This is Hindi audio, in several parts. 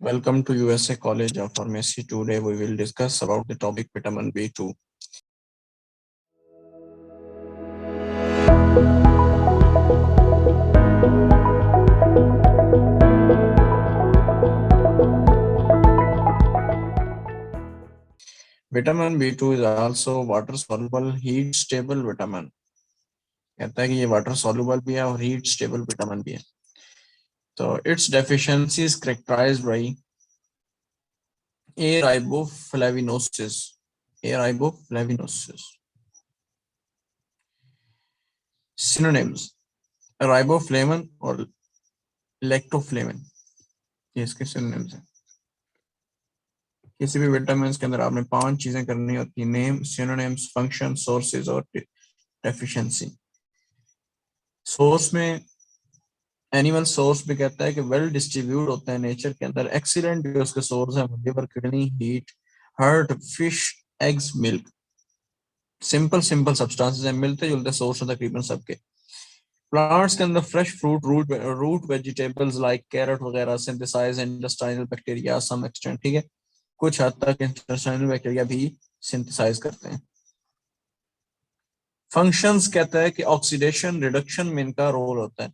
Welcome to USA College of Pharmacy. Today we will discuss about the topic vitamin B2. Vitamin B2 is also water soluble heat stable vitamin. कहता है कि ये वाटर soluble भी है और heat stable vitamin भी है. तो its deficiency is characterized by araboflavinosis. Araboflavinosis. Synonyms: riboflavin और lactoflavin. ये इसके synonyms हैं. किसी भी विटामिन के अंदर आपने 5 चीजें करनी होती है: नेम, सिनोनिम्स, फंक्शन, सोर्सेज और डेफिशिएंसी. सोर्स में एनिमल सोर्स भी कहता है कि वेल डिस्ट्रीब्यूट होते हैं नेचर के अंदर. एक्सीलेंट जो उसके सोर्स हैं liver, kidney, heat, heart, fish, eggs, milk. Simple simple substances हैं, मिलते जुलते सोर्स हैं तकरीबन सबके. प्लांट्स के अंदर fresh fruit, root vegetables like carrot वगैरह synthesize intestinal bacteria some extent. ठीक है, कुछ हद तक इंटेस्टाइनल बैक्टीरिया भी सिंथेसाइज करते हैं. फंक्शंस कहता है कि ऑक्सीडेशन रिडक्शन में इनका रोल होता है.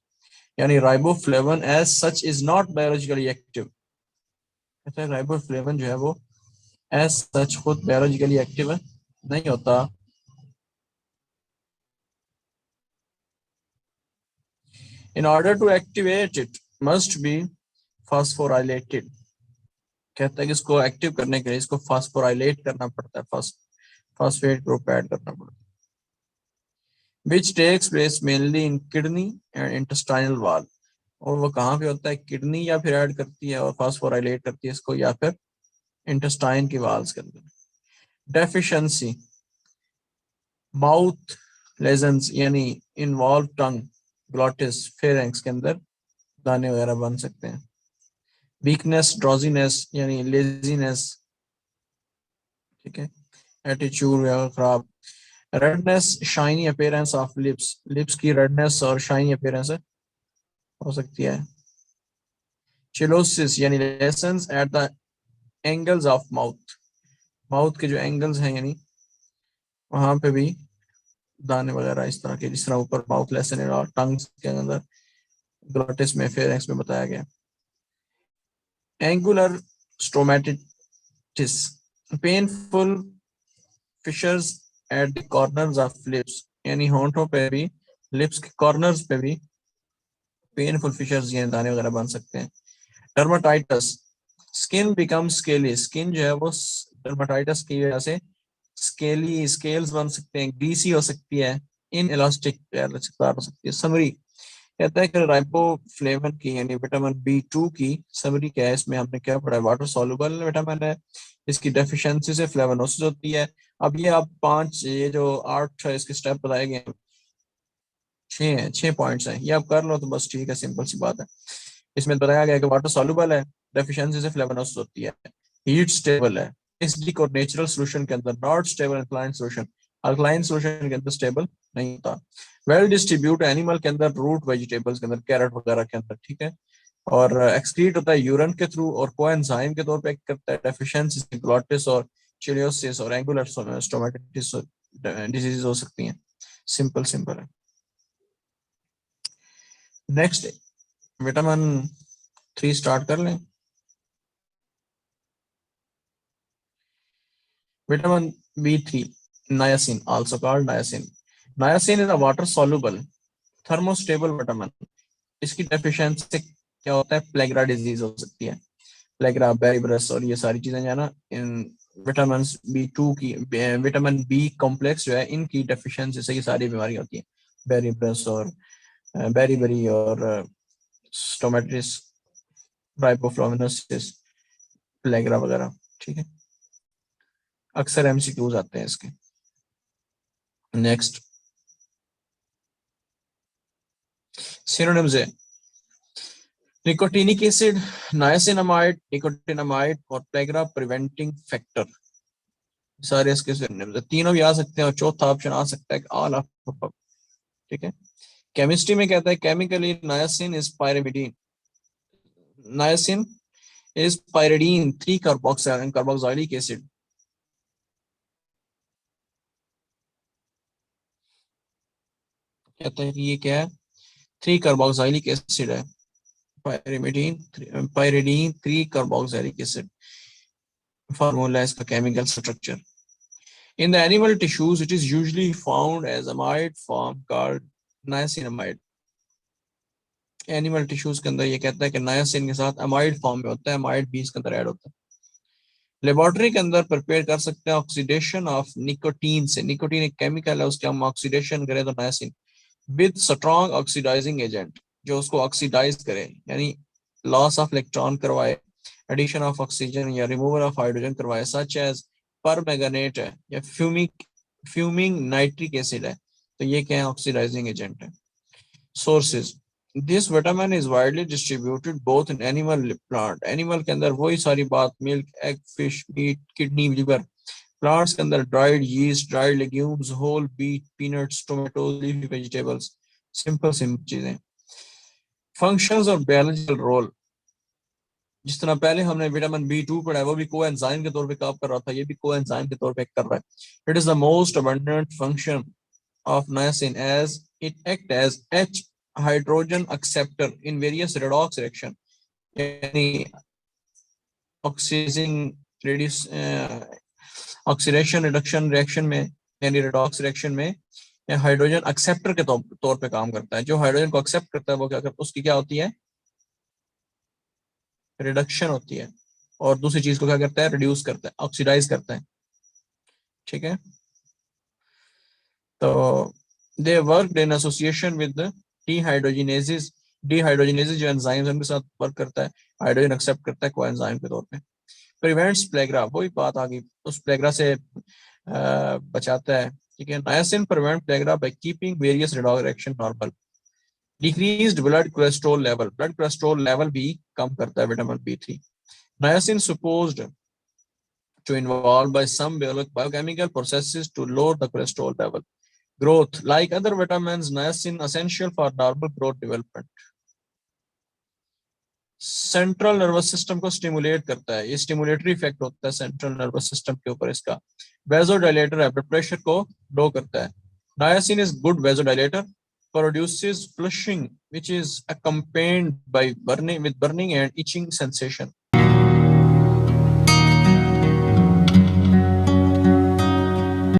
यानी riboflavin as such is not biologically active. कहता है राइबोफ्लेविन जो है वो एज सच खुद बायोलॉजिकली एक्टिव नहीं होता. In order to activate it must be phosphorylated. कहता है कि इसको एक्टिव करने के लिए इसको फास्फोराइलेट करना पड़ता है, फास्फेट ग्रुप ऐड करना पड़ता है, which takes place mainly in kidney and intestinal wall. और वो कहाँ पे होता है? किडनी या फिर ऐड करती है और फास्फोराइलेट करती है इसको, या फिर इंटेस्टाइन की वाल्स के अंदर. डेफिशिएंसी: माउथ लेजन्स यानी इन्वॉल्व टंग, ग्लॉटिस, फेरेंक्स के अंदर दाने वगैरह बन सकते हैं. वीकनेस, ड्रॉजीनेस यानी लेजीनेस. ठीक है, एटीट्यूड खराब. Redness, shiny appearance of lips. Lips की रेडनेस और शाइनी अपीयरेंस हो सकती है. चिलोसिस यानी lessons at the angles of mouth. Mouth के जो एंगल्स हैं यानी वहां पे भी दाने वगैरह इस तरह के, जिस तरह ऊपर माउथ लेसन और टंग के अंदर ग्लॉटिस में, फेरेंक्स में बताया गया. Angular stomatitis, painful fissures at the corners of lips. यानी होंठों पे भी, लिप्स के कॉर्नर्स पे भी पेनफुल फिशर्स यानी दाने वगैरह बन सकते हैं. Dermatitis, skin become scaly. Skin जो है वो डर्माटाइटिस की वजह से स्केली, स्केल्स बन सकते हैं, ग्रीसी हो सकती है, इन इलास्टिक लचकदार हो सकती है. समरी कहता है कि राइबोफ्लेविन की यानी विटामिन B2 की समरी क्या है? इसमें हमने क्या पढ़ा है? वाटर सॉल्युबल विटामिन है, इसकी डेफिशिएंसी से फ्लेवोनोसिस होती है. अब ये आप 5, ये जो 8 इसके स्टेप बताए गए, 6 पॉइंट्स हैं, ये आप कर लो तो बस ठीक है, सिंपल सी बात है. इसमें बताया गया कि वाटर सॉल्युबल है, डेफिशिएंसी से फ्लेवोनोसिस होती है, हीट स्टेबल है, एसिडिक और नेचुरल सॉल्यूशन के अंदर, not stable alkaline solution, alkaline solution के अंदर स्टेबल नहीं होता. वेल डिस्ट्रीब्यूट एनिमल के अंदर, रूट वेजिटेबल्स के अंदर, कैरेट वगैरह के अंदर. ठीक है, और एक्सक्रीट होता है यूरिन के थ्रू और कोएंजाइम के तौर पे करता है. डेफिशिएंसी ग्लॉटिस और चिलियोसिस और एंगुलर स्टोमेटिटिस डिजीज हो सकती हैं. सिंपल सिंपल है. नेक्स्ट विटामिन 3 स्टार्ट कर लें. Vitamin B3, niacin, also called niacin. Niacin is a water soluble thermostable vitamin. इसकी डेफिशिएंसी से क्या होता है? प्लेग्रा डिजीज हो सकती है, प्लेग्रा, बेरीब्रस और ये सारी चीजें जो है ना, इन विटामिन B2 की, विटामिन बी कॉम्प्लेक्स जो है इनकी डेफिशिएंसी से ये सारी बीमारी होती है. बेरीब्रस और बेरीबेरी और स्टोमेटिस, राइबोफ्लाविनोसिस, प्लेग्रा वगैरह. ठीक है, अक्सर MCQs आते हैं इसके. नेक्स्ट सिनोनिम्स है निकोटिनिक एसिड, नाइसिनामाइड, निकोटिनामाइड और प्लेग्रा प्रिवेंटिंग फैक्टर. सारे इसके सिनोनिम्स है. तीनों भी आ सकते हैं और चौथा ऑप्शन आ सकता है ऑल ऑफ अबव. ठीक है, केमिस्ट्री में कहता है chemically niacin is pyrimidine. Niacin is pyridine 3 carboxyl and carboxylic acid. कहते हैं कि ये क्या है, 3 carboxylic acid है, pyridine 3 carboxylic acid. Formula is the chemical structure. In the animal tissues, it is usually found as amide form called niacinamide. Animal tissues के अंदर ये कहता है कि नायासिन के साथ अमाइड फॉर्म में होता है, अमाइड भी इसके अंदर ऐड होता है. लेबोरेटरी के अंदर प्रिपेयर कर सकते हैं ऑक्सीडेशन ऑफ निकोटीन से. निकोटीन एक केमिकल है, उसके हम ऑक्सीडेशन करें तो niacin with strong oxidising agent, जो उसको ऑक्सीडाइज करे, यानी लॉस ऑफ इलेक्ट्रॉन करवाए, एडिशन ऑफ ऑक्सीजन या रिमूवल ऑफ हाइड्रोजन करवाए, सच एज परमैंगनेट है या फ्यूमिंग नाइट्रिक एसिड है. तो ये क्या है, ऑक्सीडाइजिंग एजेंट है. Sources. This vitamin is widely distributed both in animal plant. Animal के अंदर वही सारी बात, milk, egg, fish, meat, kidney, liver. Plants के अंदर dried yeast, dried legumes, whole beet, peanuts, tomatoes, leafy vegetables. Simple simple चीजें. फंक्शंस और बायोलॉजिकल रोल. जिस तरह पहले हमने विटामिन B2 पढ़ा है, वो भी कोएंजाइम के तौर पे काम कर रहा था, ये भी कोएंजाइम के तौर पे कर रहा है. It is the most abundant function of niacin as it act as H hydrogen acceptor in various redox reaction. यानी ऑक्सीडेशन रिडक्शन रिएक्शन में, यानी रिडॉक्स रिएक्शन में हाइड्रोजन एक्सेप्टर के तौर पे काम करता है. जो हाइड्रोजन को एक्सेप्ट करता है वो क्या करता है, उसकी क्या होती है, रिडक्शन होती है. और दूसरी चीज को क्या करता है, रिड्यूस करता है, ऑक्सीडाइज करता है. ठीक है. तो they worked in association with the dehydrogenases. Dehydrogenases जो एंजाइम्स उनके साथ वर्क करता है, हाइड्रोजन एक्सेप्ट करता है कोएंजाइम के तौर पे. प्रिवेंट्स प्लेग्रा, वही बात आ गई, उस प्लेग्रा से बचाता है. ठीक है. नायासिन prevent pellagra by keeping various redox reaction normal. Decreased blood cholesterol level, blood cholesterol level भी कम करता है vitamin B3. नायासिन supposed to involved by some biochemical processes to lower the cholesterol level. Growth. Like other vitamins, niacin essential for normal growth development. Central nervous system को स्टिमुलेट करता है, ये स्टिमुलेटरी इफेक्ट होता है सेंट्रल नर्वस सिस्टम के ऊपर इसका. वेजोडाइलेटर है, ब्लड प्रेशर को लो करता है. नायासिन is good vasodilator, produces flushing which is accompanied by burning and itching sensation.